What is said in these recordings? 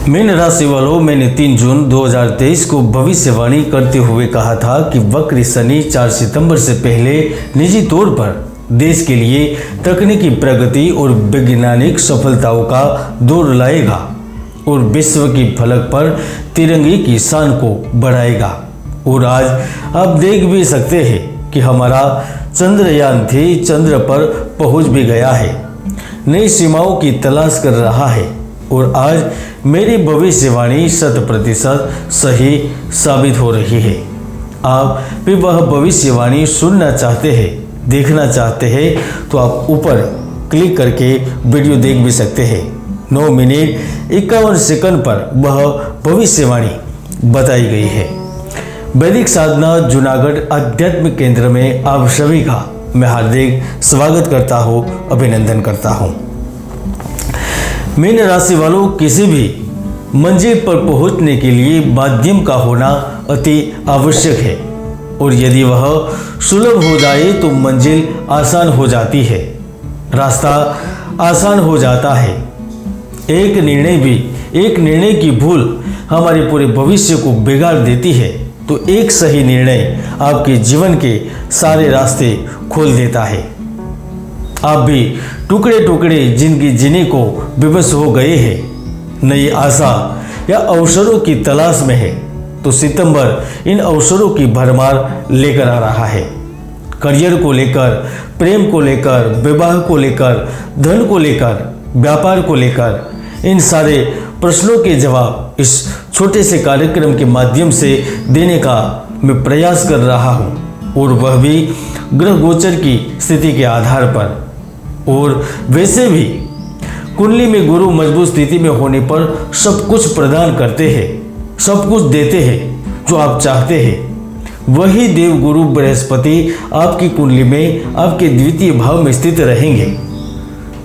Mean राशि वालों, मैंने 3 जून 2023 को भविष्यवाणी करते हुए कहा था कि वक्र शनि 4 सितंबर से पहले निजी तौर पर देश के लिए तकनीकी प्रगति और वैज्ञानिक सफलताओं का दौर लाएगा और विश्व की फलक पर तिरंगे की शान को बढ़ाएगा। और आज आप देख भी सकते हैं कि हमारा चंद्रयान चंद्र पर पहुंच भी गया है, नई सीमाओं की तलाश कर रहा है और आज मेरी भविष्यवाणी 100% सही साबित हो रही है। आप भी वह भविष्यवाणी सुनना चाहते हैं, देखना चाहते हैं तो आप ऊपर क्लिक करके वीडियो देख भी सकते हैं। 9 मिनट 51 सेकंड पर वह भविष्यवाणी बताई गई है। वैदिक साधना जूनागढ़ आध्यात्मिक केंद्र में आप सभी का मैं हार्दिक स्वागत करता हूँ, अभिनंदन करता हूँ। मीन राशि वालों, किसी भी मंजिल पर पहुंचने के लिए माध्यम का होना अति आवश्यक है और यदि वह सुलभ हो जाए तो मंजिल आसान हो जाती है, रास्ता आसान हो जाता है। एक निर्णय की भूल हमारे पूरे भविष्य को बिगाड़ देती है, तो एक सही निर्णय आपके जीवन के सारे रास्ते खोल देता है। आप भी टुकड़े टुकड़े जिंदगी जीने को विवश हो गए हैं, नई आशा या अवसरों की तलाश में है, तो सितंबर इन अवसरों की भरमार लेकर आ रहा है। करियर को लेकर, प्रेम को लेकर, विवाह को लेकर, धन को लेकर, व्यापार को लेकर, इन सारे प्रश्नों के जवाब इस छोटे से कार्यक्रम के माध्यम से देने का मैं प्रयास कर रहा हूँ और वह भी ग्रह गोचर की स्थिति के आधार पर। और वैसे भी कुंडली में गुरु मजबूत स्थिति में होने पर सब कुछ प्रदान करते हैं, सब कुछ देते हैं जो आप चाहते हैं। वही देव गुरु बृहस्पति आपकी कुंडली में आपके द्वितीय भाव में स्थित रहेंगे।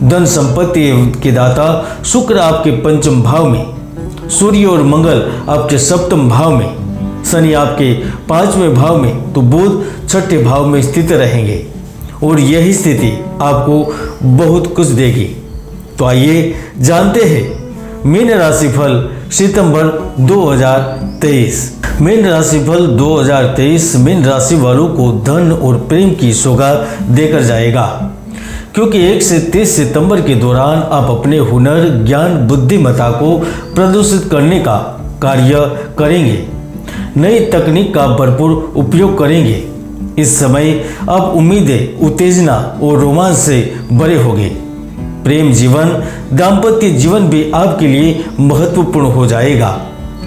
धन संपत्ति के दाता शुक्र आपके पंचम भाव में, सूर्य और मंगल आपके सप्तम भाव में, शनि आपके 5वें भाव में, तो बुध 6ठे भाव में स्थित रहेंगे और यही स्थिति आपको बहुत कुछ देगी। तो आइए जानते हैं मीन राशिफल सितंबर 2023। मीन राशिफल 2023 मीन राशि वालों को धन और प्रेम की सौगात देकर जाएगा, क्योंकि 1 से 30 सितंबर के दौरान आप अपने हुनर, ज्ञान, बुद्धिमत्ता को प्रदर्शित करने का कार्य करेंगे। नई तकनीक का भरपूर उपयोग करेंगे। इस समय आप उम्मीदें, उत्तेजना और रोमांच से भरे होंगे। प्रेम जीवन, दाम्पत्य जीवन भी आपके लिए महत्वपूर्ण हो जाएगा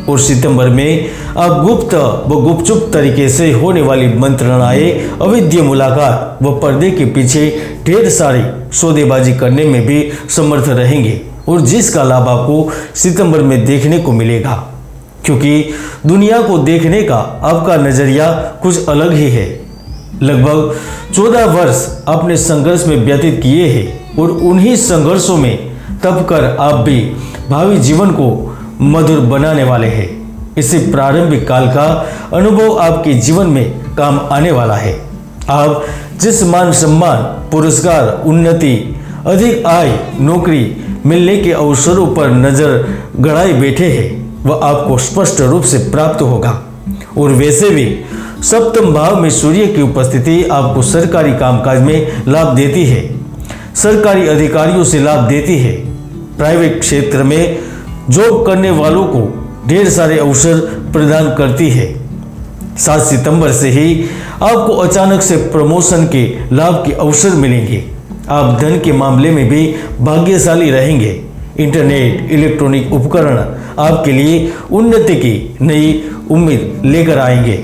और सितंबर में आप गुप्त व गुपचुप तरीके से होने वाली मंत्रणाएं, अवैध मुलाकात व पर्दे के पीछे ढेर सारी सौदेबाजी करने में भी समर्थ रहेंगे और जिसका लाभ आपको सितंबर में देखने को मिलेगा, क्योंकि दुनिया को देखने का आपका नजरिया कुछ अलग ही है। लगभग 14 वर्ष आपने संघर्ष में व्यतीत किए हैं और उन्हीं संघर्षों में तब कर आप भी भावी जीवन को मधुर बनाने वाले हैं। इसी प्रारंभिक काल का अनुभव आपके जीवन में काम आने वाला है। आप जिस मान सम्मान, पुरस्कार, उन्नति, अधिक आय, नौकरी मिलने के अवसरों पर नजर गड़ाए बैठे हैं, वह आपको स्पष्ट रूप से प्राप्त होगा। और वैसे भी सप्तम भाव में सूर्य की उपस्थिति आपको सरकारी कामकाज में लाभ देती है, सरकारी अधिकारियों से लाभ देती है। प्राइवेट क्षेत्र में जॉब करने वालों को ढेर सारे अवसर प्रदान करती है। 7 सितंबर से ही आपको अचानक से प्रमोशन के लाभ के अवसर मिलेंगे। आप धन के मामले में भी भाग्यशाली रहेंगे। इंटरनेट, इलेक्ट्रॉनिक उपकरण आपके लिए उन्नति की नई उम्मीद लेकर आएंगे।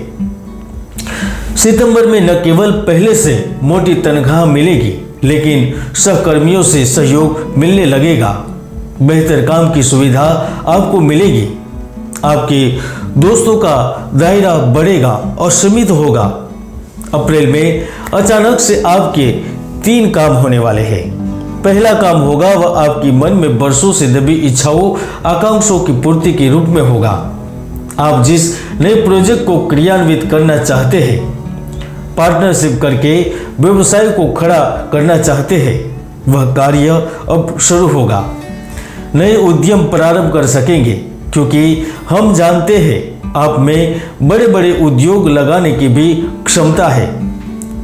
सितंबर में न केवल पहले से मोटी तनख्वाह मिलेगी, लेकिन सहकर्मियों से सहयोग मिलने लगेगा। बेहतर काम की सुविधा आपको मिलेगी। आपके दोस्तों का दायरा बढ़ेगा और सीमित होगा। अप्रैल में अचानक से आपके 3 काम होने वाले हैं। पहला काम होगा वह आपकी मन में वर्षों से दबी इच्छाओं, आकांक्षाओं की पूर्ति के रूप में होगा। आप जिस नए प्रोजेक्ट को क्रियान्वित करना चाहते हैं, पार्टनरशिप करके व्यवसाय को खड़ा करना चाहते हैं, वह कार्य अब शुरू होगा। नए उद्यम प्रारंभ कर सकेंगे। क्योंकि हम जानते हैं आप में बड़े बड़े उद्योग लगाने की भी क्षमता है।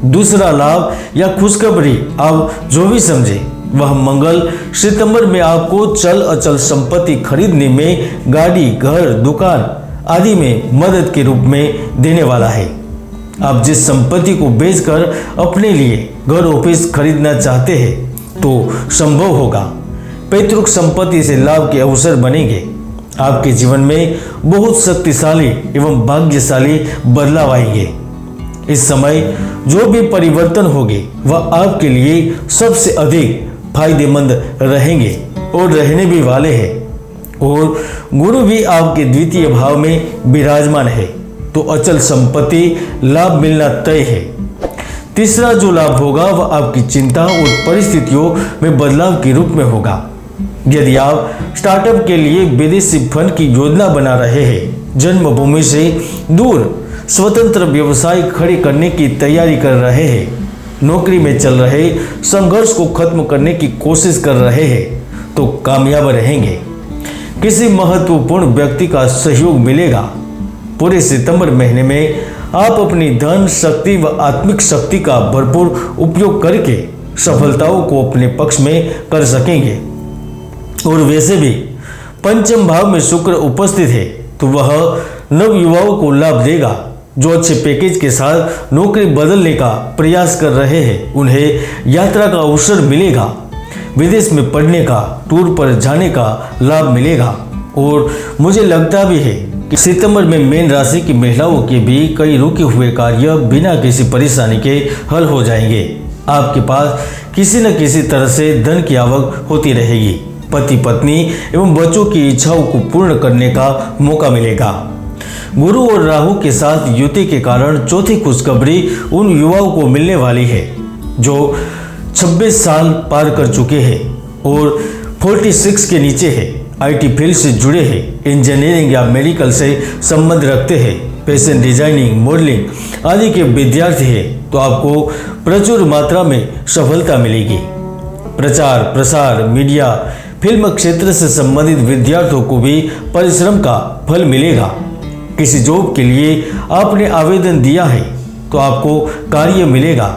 दूसरा लाभ या खुशखबरी आप जो भी समझे वह मंगल सितंबर में आपको चल अचल संपत्ति खरीदने में, गाड़ी, घर, दुकान आदि में मदद के रूप में देने वाला है। आप जिस संपत्ति को बेचकर अपने लिए घर ऑफिस खरीदना चाहते हैं तो संभव होगा। पैतृक संपत्ति से लाभ के अवसर बनेंगे। आपके जीवन में बहुत शक्तिशाली एवं भाग्यशाली बदलाव आएंगे। इस समय जो भी परिवर्तन होंगे वह आपके लिए सबसे अधिक फायदेमंद रहेंगे और रहने भी वाले हैं। और गुरु भी आपके द्वितीय भाव में विराजमान है तो अचल संपत्ति लाभ मिलना तय है। तीसरा जो लाभ होगा वह आपकी चिंता और परिस्थितियों में बदलाव के रूप में होगा। यदि आप स्टार्टअप के लिए विदेशी फंड की योजना बना रहे हैं, जन्मभूमि से दूर स्वतंत्र व्यवसाय खड़े करने की तैयारी कर रहे हैं, नौकरी में चल रहे संघर्ष को खत्म करने की कोशिश कर रहे हैं तो कामयाब रहेंगे। किसी महत्वपूर्ण व्यक्ति का सहयोग मिलेगा। पूरे सितंबर महीने में आप अपनी धन शक्ति व आत्मिक शक्ति का भरपूर उपयोग करके सफलताओं को अपने पक्ष में कर सकेंगे। और वैसे भी पंचम भाव में शुक्र उपस्थित है तो वह नव युवाओं को लाभ देगा। जो अच्छे पैकेज के साथ नौकरी बदलने का प्रयास कर रहे हैं उन्हें यात्रा का अवसर मिलेगा। विदेश में पढ़ने का, टूर पर जाने का लाभ मिलेगा। और मुझे लगता भी है कि सितंबर में मीन राशि की महिलाओं के भी कई रुके हुए कार्य बिना किसी परेशानी के हल हो जाएंगे। आपके पास किसी न किसी तरह से धन की आवक होती रहेगी। पति पत्नी एवं बच्चों की इच्छाओं को पूर्ण करने का मौका मिलेगा। गुरु और राहु के साथ युति के कारण चौथी खुशखबरी उन युवाओं को मिलने वाली है जो 26 साल पार कर चुके हैं और 46 के नीचे है, आईटी फील्ड से जुड़े हैं, इंजीनियरिंग या मेडिकल से संबंध रखते हैं, फैशन डिजाइनिंग, मॉडलिंग आदि के विद्यार्थी हैं तो आपको प्रचुर मात्रा में सफलता मिलेगी। प्रचार प्रसार, मीडिया, फिल्म क्षेत्र से संबंधित विद्यार्थियों को भी परिश्रम का फल मिलेगा। किसी जॉब के लिए आपने आवेदन दिया है तो आपको कार्य मिलेगा।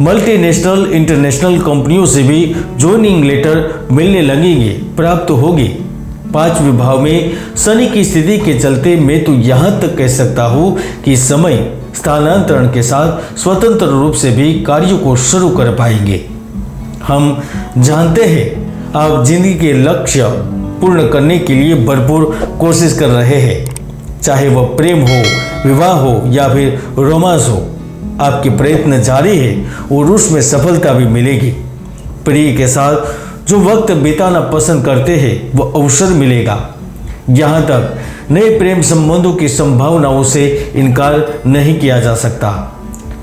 मल्टीनेशनल इंटरनेशनल कंपनियों से भी ज्वाइनिंग लेटर मिलने लगेंगे, प्राप्त होगी। 5वें भाव में शनि की स्थिति के चलते मैं तो यहाँ तक कह सकता हूँ कि समय स्थानांतरण के साथ स्वतंत्र रूप से भी कार्यों को शुरू कर पाएंगे। हम जानते हैं आप जिंदगी के लक्ष्य पूर्ण करने के लिए भरपूर कोशिश कर रहे हैं, चाहे वह प्रेम हो, विवाह हो या फिर रोमांस हो। आपके प्रयत्न जारी है और उसमें सफलता भी मिलेगी। प्रिय के साथ जो वक्त बिताना पसंद करते हैं वो अवसर मिलेगा। यहाँ तक नए प्रेम संबंधों की संभावनाओं से इनकार नहीं किया जा सकता।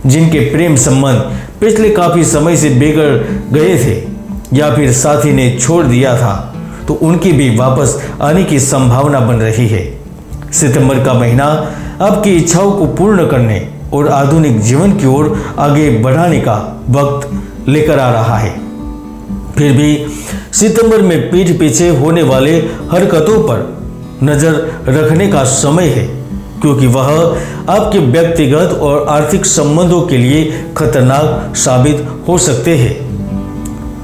जिनके प्रेम संबंध पिछले काफी समय से बिगड़ गए थे या फिर साथी ने छोड़ दिया था तो उनकी भी वापस आने की संभावना बन रही है। सितंबर का महीना आपकी इच्छाओं को पूर्ण करने और आधुनिक जीवन की ओर आगे बढ़ाने का वक्त लेकर आ रहा है। फिर भी सितंबर में पीठ पीछे होने वाले हरकतों पर नजर रखने का समय है, क्योंकि वह आपके व्यक्तिगत और आर्थिक संबंधों के लिए खतरनाक साबित हो सकते हैं।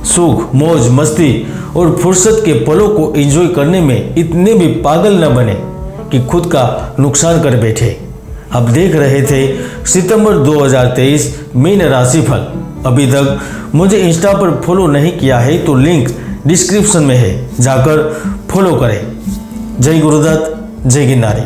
सुख, मौज, मस्ती और फुर्सत के पलों को एंजॉय करने में इतने भी पागल न बने कि खुद का नुकसान कर बैठे। अब देख रहे थे सितंबर 2023 मीन राशिफल। अभी तक मुझे इंस्टा पर फॉलो नहीं किया है तो लिंक डिस्क्रिप्शन में है, जाकर फॉलो करें। जय गुरुदत्त, जय गिरनारी।